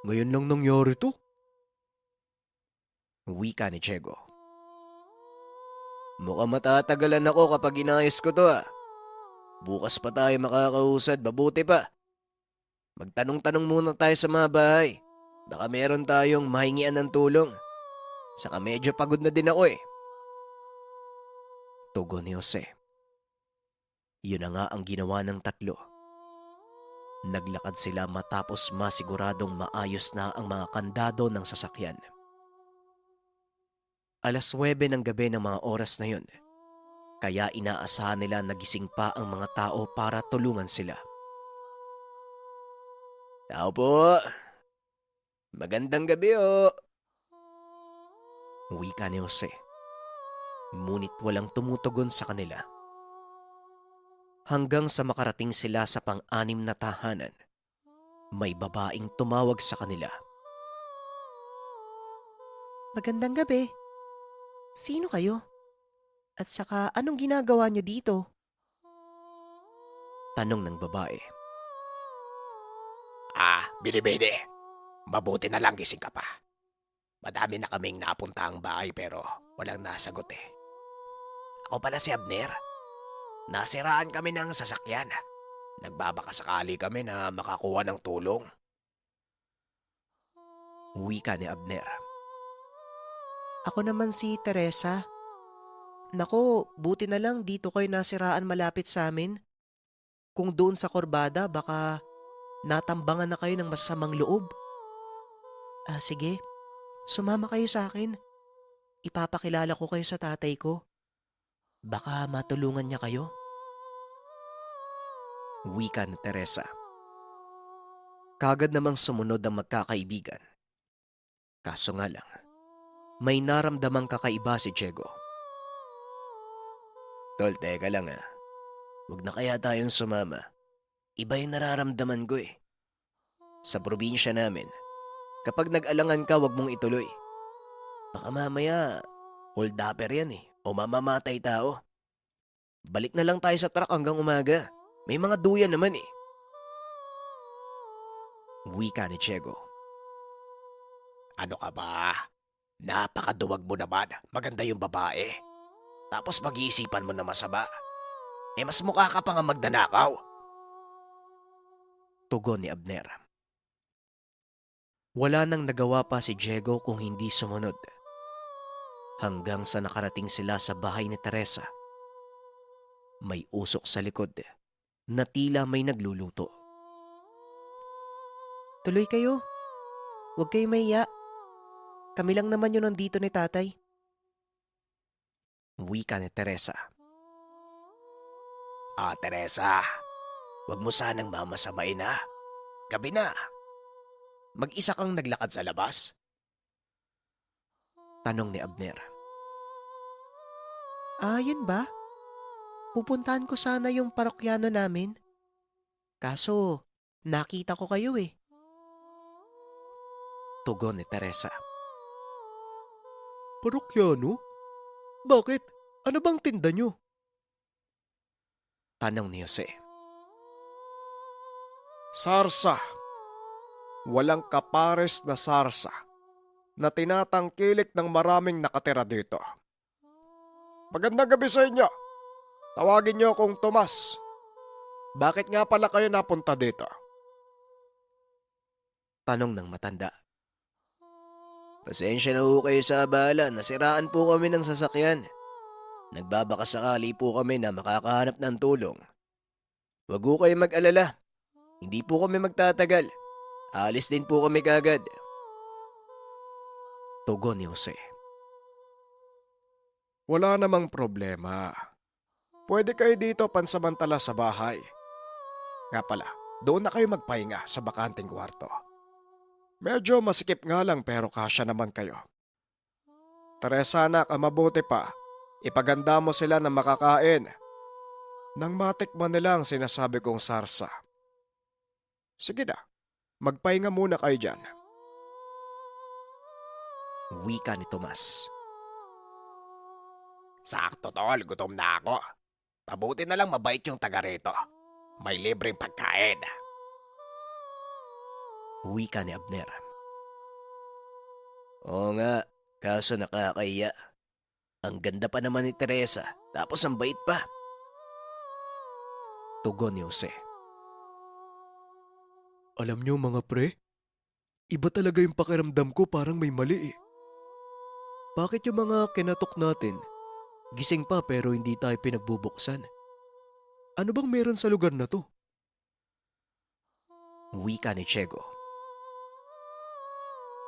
Ngayon lang nangyari to. Wika ni Diego. Mukhang matatagalan ako kapag inayos ko to ah. Bukas pa tayo makakausad, mabuti pa. Magtanong-tanong muna tayo sa mga bahay. Baka meron tayong mahingian ng tulong. Saka medyo pagod na din ako eh. Tugon ni Jose. Yun na nga ang ginawa ng tatlo. Naglakad sila matapos masiguradong maayos na ang mga kandado ng sasakyan. 9:00 ng gabi ng mga oras na yun. Kaya inaasahan nila nagising pa ang mga tao para tulungan sila. Tao po. Magandang gabi o. Wika ni Jose. Ngunit walang tumutugon sa kanila. Hanggang sa makarating sila sa pang-anim na tahanan, may babaeng tumawag sa kanila. Magandang gabi. Sino kayo? At saka anong ginagawa niyo dito? Tanong ng babae. Bili-bili. Mabuti na lang gising ka pa. Madami na kaming napunta ang bahay pero walang nasagot eh. Ako pala si Abner. Nasiraan kami ng sasakyan. Nagbabaka sakali kami na makakuha ng tulong. Wika ni Abner. Ako naman si Teresa. Nako, buti na lang dito kayo nasiraan malapit sa amin. Kung doon sa Corbada, baka natambangan na kayo ng masamang loob. Sige, sumama kayo sa akin. Ipapakilala ko kayo sa tatay ko. Baka matulungan niya kayo. Wika ni Teresa. Kagad namang sumunod ang magkakaibigan. Kaso nga lang, may naramdamang kakaiba si Diego. Tol, teka lang ah. Huwag na kaya tayong sumama. Iba yung nararamdaman ko eh. Sa probinsya namin, kapag nag-alangan ka, huwag mong ituloy. Baka mamaya, hold-upper yan eh, o mamamatay tao. Balik na lang tayo sa truck hanggang umaga. May mga duyan naman eh. Wika ni Diego. Ano ka ba? Napakaduwag mo naman. Maganda yung babae. Tapos pag-iisipan mo na masama. Mas mukha ka pa nga magdanakaw. Tugon ni Abner. Wala nang nagawa pa si Diego kung hindi sumunod. Hanggang sa nakarating sila sa bahay ni Teresa. May usok sa likod na tila may nagluluto. Tuloy kayo. Huwag kayo mahiya. Kami lang naman yun nandito ni tatay. Wika ni Teresa. Teresa, wag mo sanang mamasamain ha. Gabi na. Mag-isa kang naglakad sa labas? Tanong ni Abner. Yun ba? Pupuntahan ko sana yung parokyano namin. Kaso, nakita ko kayo eh. Tugon ni Teresa. Parokyano? Bakit? Ano bang tinda nyo? Tanong ni Jose. Sarsa. Walang kapares na sarsa na tinatangkilik ng maraming nakatira dito. Magandang gabi sa inyo. Tawagin niyo akong Tomas. Bakit nga pala kayo napunta dito? Tanong ng matanda. Pasensya na ho kayo sa abala, nasiraan po kami ng sasakyan. Nagbabakasakali po kami na makakahanap ng tulong. Huwag ho kayo mag-alala. Hindi po kami magtatagal. Alis din po kami kagad. Tugon ni Jose. Wala namang problema. Pwede kayo dito pansamantala sa bahay. Nga pala, doon na kayo magpahinga sa bakanting kwarto. Medyo masikip nga lang pero kasya naman kayo. Teresa anak, ang mabuti pa, ipaganda mo sila ng makakain. Nang matikman nila ang sinasabi kong sarsa. Sige na, magpahinga muna kayo dyan. Wika ni Tomas. Sakto tol, gutom na ako. Pabuti na lang mabait yung taga rito. May libreng pagkain. Wika ni Abner. Oo nga, kaso nakakahiya. Ang ganda pa naman ni Teresa, tapos ang bait pa. Tugon ni Jose. Alam niyo mga pre, iba talaga yung pakiramdam ko, parang may mali eh. Bakit yung mga kinatok natin, gising pa pero hindi tayo pinagbubuksan? Ano bang meron sa lugar na to? Wika ni Chego.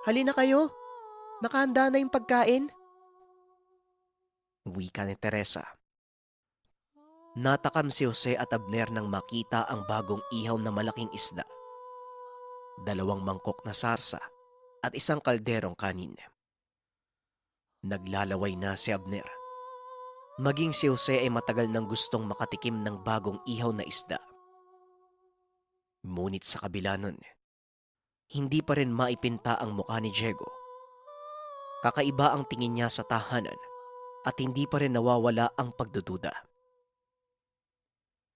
Halina kayo. Nakahanda na yung pagkain. Wika ni Teresa. Natakam si Jose at Abner nang makita ang bagong ihaw na malaking isda. 2 mangkok na sarsa at 1 kalderong kanin. Naglalaway na si Abner. Maging si Jose ay matagal nang gustong makatikim ng bagong ihaw na isda. Ngunit sa kabila nun, hindi pa rin maipinta ang mukha ni Diego. Kakaiba ang tingin niya sa tahanan at hindi pa rin nawawala ang pagdududa.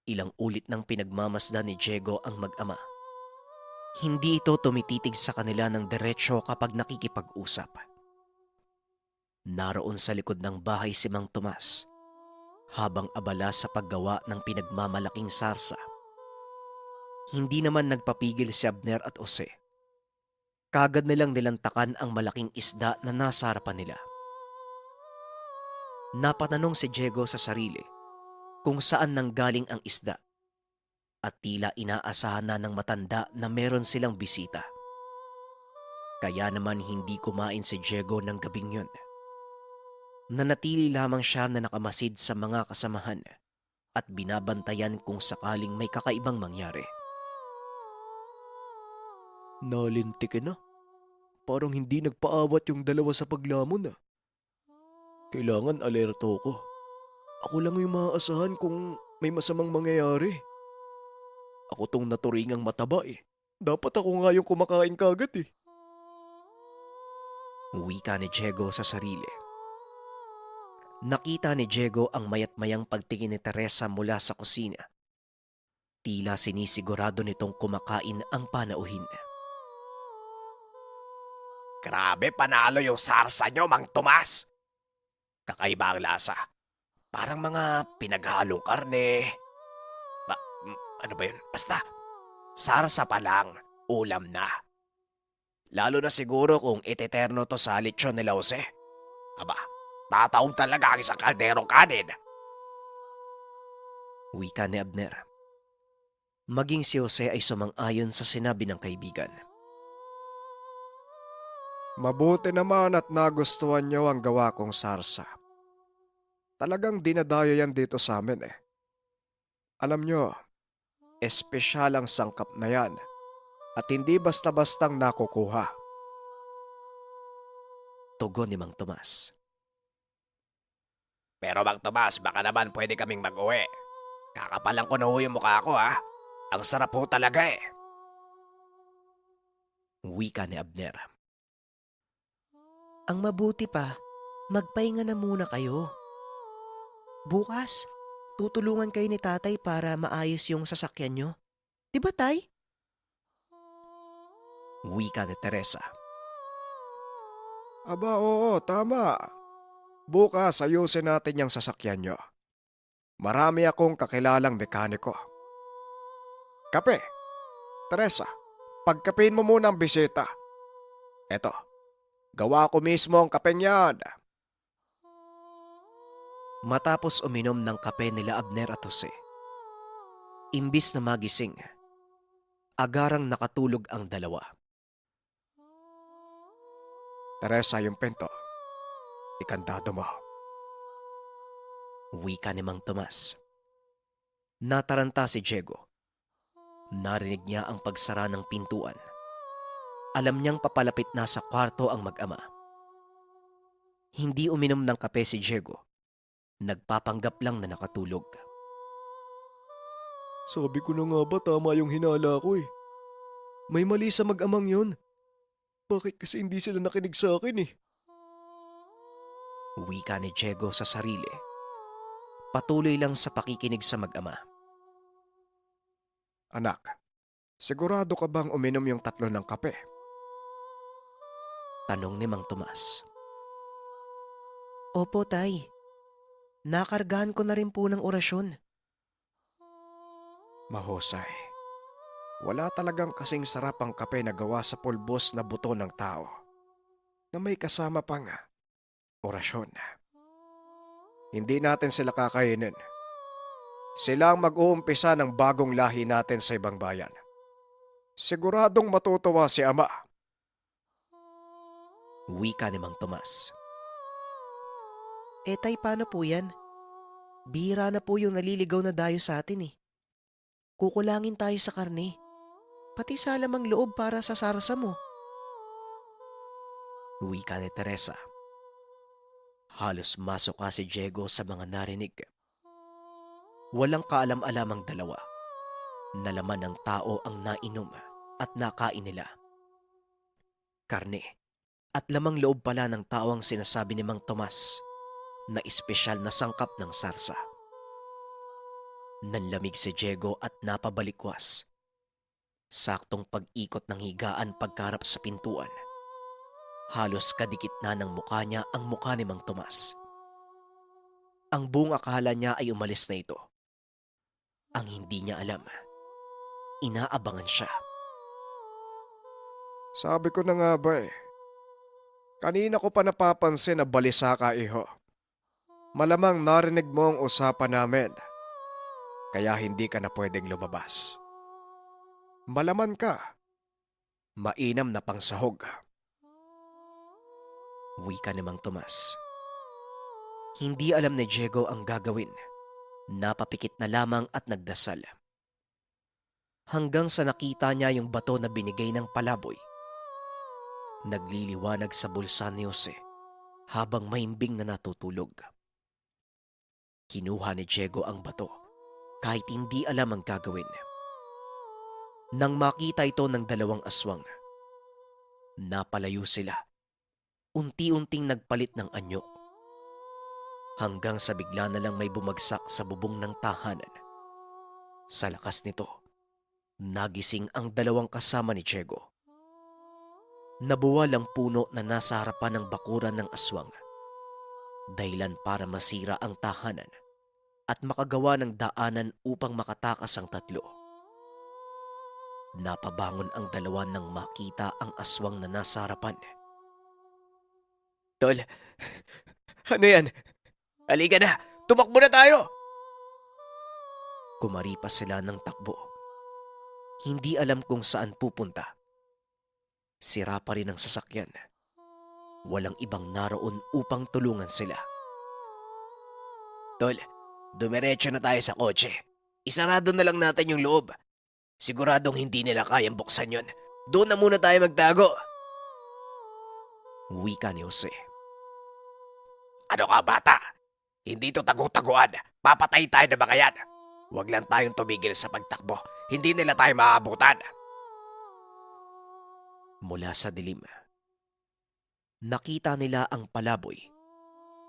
Ilang ulit nang pinagmamasdan ni Diego ang mag-ama. Hindi ito tumititig sa kanila ng diretsyo kapag nakikipag-usap. Naroon sa likod ng bahay si Mang Tomas habang abala sa paggawa ng pinagmamalaking sarsa. Hindi naman nagpapigil si Abner at Jose. Kagad nilang nilantakan ang malaking isda na nasa harapan nila. Napatanong si Diego sa sarili kung saan nanggaling ang isda at tila inaasahan na ng matanda na meron silang bisita. Kaya naman hindi kumain si Diego ng gabing yun. Nanatili lamang siya na nakamasid sa mga kasamahan at binabantayan kung sakaling may kakaibang mangyari. Nalintikin na. Parang hindi nagpaawat yung dalawa sa paglamon ah. Kailangan alerto ko. Ako lang yung maaasahan kung may masamang mangyayari. Ako tong naturingang mataba eh. Dapat ako nga yung kumakain kagad eh. Wika ni Diego sa sarili. Nakita ni Diego ang mayat-mayang pagtingin ni Teresa mula sa kusina. Tila sinisigurado nitong kumakain ang panauhin. Grabe, panalo yung sarsa nyo, Mang Tomas. Kakaiba ang lasa. Parang mga pinaghalong karne. Ano ba yun? Basta, sarsa pa lang, ulam na. Lalo na siguro kung iteterno to sa lechon nila Jose. Aba, tataob talaga ang isang kalderong kanin. Wika ni Abner. Maging si Jose ay sumang-ayon sa sinabi ng kaibigan. Mabuti naman at nagustuhan niyo ang gawa kong sarsa. Talagang dinadayo yan dito sa amin eh. Alam niyo, espesyal ang sangkap na yan. at hindi basta-bastang nakukuha. Tugon ni Mang Tomas. Pero Mang Tomas, baka naman pwede kaming mag-uwi. Kakapalan ko na ho yung mukha ko ha. Ang sarap ho talaga eh. Wika ni Abner. Ang mabuti pa, magpahinga na muna kayo. Bukas, tutulungan kayo ni tatay para maayos yung sasakyan nyo. Di ba, tay? Wika ni Teresa. Aba oo, tama. Bukas ayusin natin yung sasakyan nyo. Marami akong kakilalang mekaniko. Kape. Teresa, pagkapin mo muna ang bisita. Eto, gawa ko mismo ang kapeng yan. Matapos uminom ng kape nila Abner at Jose, imbis na magising, agarang nakatulog ang dalawa. Teresa, yung pinto. Ikandado mo. Wika ni Mang Tomas. Nataranta si Diego. Narinig niya ang pagsara ng pintuan. Alam niyang papalapit na sa kwarto ang mag-ama. Hindi uminom ng kape si Diego. Nagpapanggap lang na nakatulog. Sabi ko na nga ba tama yung hinala ko eh. May mali sa mag-amang yun. Bakit kasi hindi sila nakinig sa akin eh? Wika ni Diego sa sarili. Patuloy lang sa pakikinig sa mag-ama. Anak, sigurado ka bang uminom yung 3 ng kape? Tanong ni Mang Tomas. Opo, tay. Nakargahan ko na rin po ng orasyon. Mahusay. Wala talagang kasing sarap ang kape na gawa sa pulbos na buto ng tao na may kasama pang orasyon. Hindi natin sila kakainin. Sila ang mag-uumpisa ng bagong lahi natin sa ibang bayan. Siguradong matutuwa si Ama. Wika ni Mang Tomas. Tay, paano po yan? Bihira na po yung naliligaw na dayo sa atin eh. Kukulangin tayo sa karne. Pati sa lamang loob para sa sarsa mo. Wika ni Teresa. Halos masuka si Diego sa mga narinig. Walang kaalam-alamang dalawa. Nalaman ng tao ang nainom at nakain nila. Karne at lamang loob pala ng tao ang sinasabi ni Mang Tomas na espesyal na sangkap ng sarsa. Nanlamig si Diego at napabalikwas. Saktong pag-ikot ng higaan pagkarap sa pintuan. Halos kadikit na ng mukha niya ang mukha ni Mang Tomas. Ang buong akala niya ay umalis na ito. Ang hindi niya alam, inaabangan siya. Sabi ko na nga ba eh. Kanina ko pa napapansin na balisa ka, iho. Malamang narinig mo ang usapan namin. Kaya hindi ka na pwedeng lumabas. Malaman ka. Mainam na pangsahog. Wika ni Mang Tomas. Hindi alam ni Diego ang gagawin. Napapikit na lamang at nagdasal. Hanggang sa nakita niya yung bato na binigay ng palaboy. Nagliliwanag sa bulsa ni Jose habang maimbing na natutulog. Kinuha ni Diego ang bato kahit hindi alam ang gagawin. Nang makita ito ng 2 aswang, napalayo sila. Unti-unting nagpalit ng anyo. Hanggang sa bigla na lang may bumagsak sa bubong ng tahanan. Sa lakas nito, nagising ang 2 kasama ni Diego. Nabuwal ang puno na nasa harapan ng bakuran ng aswang. Dahilan para masira ang tahanan at makagawa ng daanan upang makatakas ang 3. Napabangon ang 2 nang makita ang aswang na nasa harapan. Tol, ano yan? Halika na, tumakbo na tayo! Kumaripas sila ng takbo. Hindi alam kung saan pupunta. Sira pa rin ang sasakyan. Walang ibang naroon upang tulungan sila. Tol, dumiretso na tayo sa kotse. Isarado na lang natin yung loob. Siguradong hindi nila kayang buksan yon. Doon na muna tayo magtago. Wika ni Jose. Ano ka, bata? Hindi to tagu-taguan. Papatay tayo na mga yan. Huwag lang tayong tumigil sa pagtakbo. Hindi nila tayo maaabutan. Mula sa dilim, nakita nila ang palaboy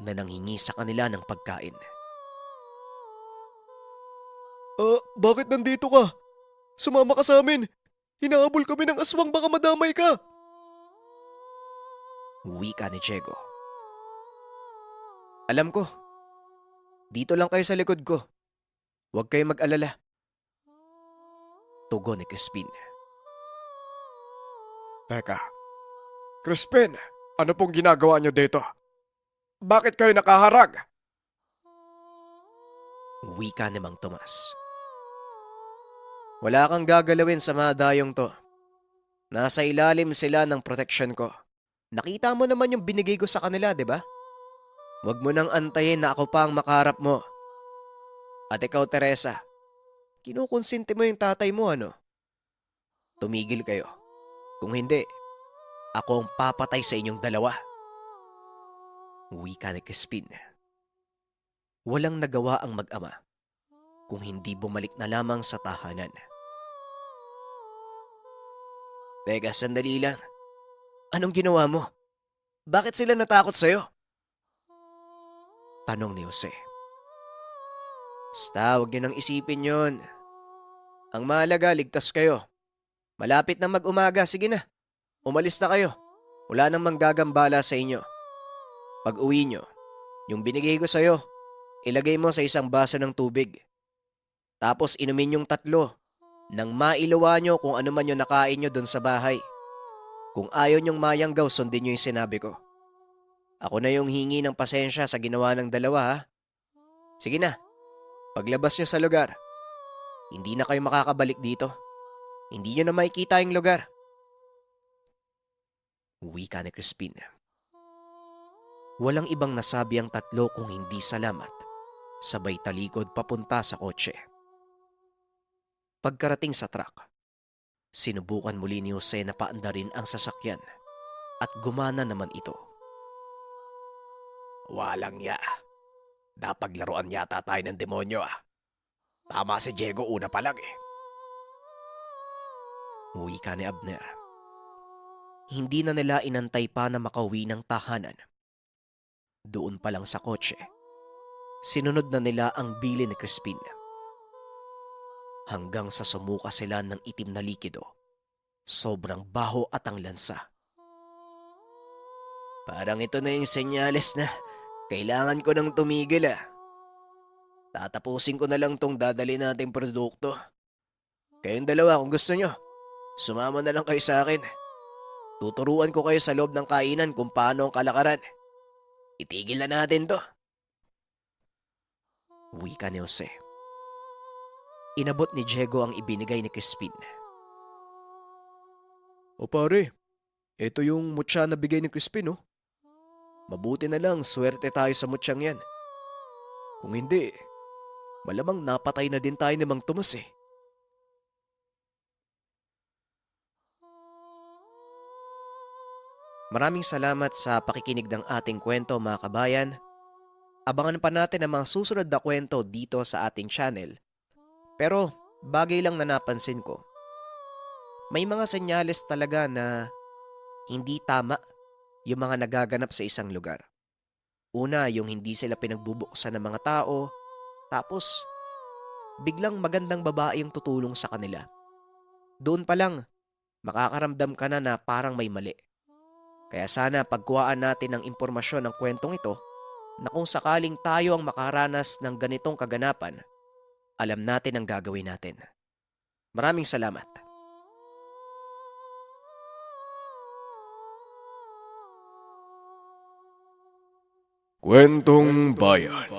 na nanghingi sa kanila ng pagkain. Bakit nandito ka? Sumama ka sa amin. Hinahabol kami ng aswang, baka madamay ka. Wika ni Diego. Alam ko. Dito lang kayo sa likod ko. Huwag kayo mag-alala. Tugon ni Crispin. Teka, Crispin, ano pong ginagawa niyo dito? Bakit kayo nakaharag? Wika ni Mang Tomas. Wala kang gagalawin sa mga dayong to. Nasa ilalim sila ng protection ko. Nakita mo naman yung binigay ko sa kanila, di ba? Huwag mo nang antayin na ako pa ang makaharap mo. At ikaw, Teresa, kinukonsinti mo yung tatay mo, ano? Tumigil kayo. Kung hindi, ako ang papatay sa inyong dalawa. Wika ni Crispin. Walang nagawa ang mag-ama kung hindi bumalik na lamang sa tahanan. Teka, sandali lang. Anong ginawa mo? Bakit sila natakot sa'yo? Tanong ni Jose. Basta, huwag niyo nang isipin yon. Ang mahalaga, ligtas kayo. Malapit na mag-umaga, sige na. Umalis na kayo. Wala nang manggagambala sa inyo. Pag uwi nyo, yung binigay ko sa'yo, ilagay mo sa isang baso ng tubig. Tapos inumin yung 3 nang mailuwa nyo kung ano man yung nakain nyo dun sa bahay. Kung ayaw nyong mayanggaw, sundin nyo yung sinabi ko. Ako na yung hingi ng pasensya sa ginawa ng dalawa, ha? Sige na, paglabas nyo sa lugar, hindi na kayo makakabalik dito. Hindi nyo na makikita yung lugar. Wika ni Crispin. Walang ibang nasabi ang 3 kung hindi salamat. Sabay talikod papunta sa kotse. Pagkarating sa truck, sinubukan muli ni Jose na paandarin ang sasakyan at gumana naman ito. Walang ya. Napaglaruan yata tayo ng demonyo, ah. Tama si Diego una pa lang, eh. Wika ni Abner. Hindi na nila inantay pa na makauwi ng tahanan. Doon pa lang sa kotse, sinunod na nila ang bili ni Crispin. Hanggang sa sumuka sila ng itim na likido. Sobrang baho at ang lansa. Parang ito na yung senyales na kailangan ko nang tumigil, ah. Tatapusin ko na lang tong dadali nating produkto. Kayong dalawa kung gusto nyo, sumama na lang kayo sa akin. Tuturuan ko kayo sa loob ng kainan kung paano ang kalakaran. Itigil na natin to. Wika ni Jose. Inabot ni Diego ang ibinigay ni Crispin. O pare, ito yung mutya na bigay ni Crispin, oh. Mabuti na lang, swerte tayo sa mutsyang yan. Kung hindi, malamang napatay na din tayo ni Mang Tomas, eh. Maraming salamat sa pakikinig ng ating kwento, mga kabayan. Abangan pa natin ang mga susunod na kwento dito sa ating channel. Pero bagay lang na napansin ko, may mga senyales talaga na hindi tama yung mga nagaganap sa isang lugar. Una, yung hindi sila pinagbubuksan ng mga tao, tapos biglang magandang babae yung tutulong sa kanila. Doon pa lang, makakaramdam ka na parang may mali. Kaya sana pagkuhaan natin ng impormasyon ng kwentong ito na kung sakaling tayo ang makaranas ng ganitong kaganapan, alam natin ang gagawin natin. Maraming salamat. Kwentong Bayan.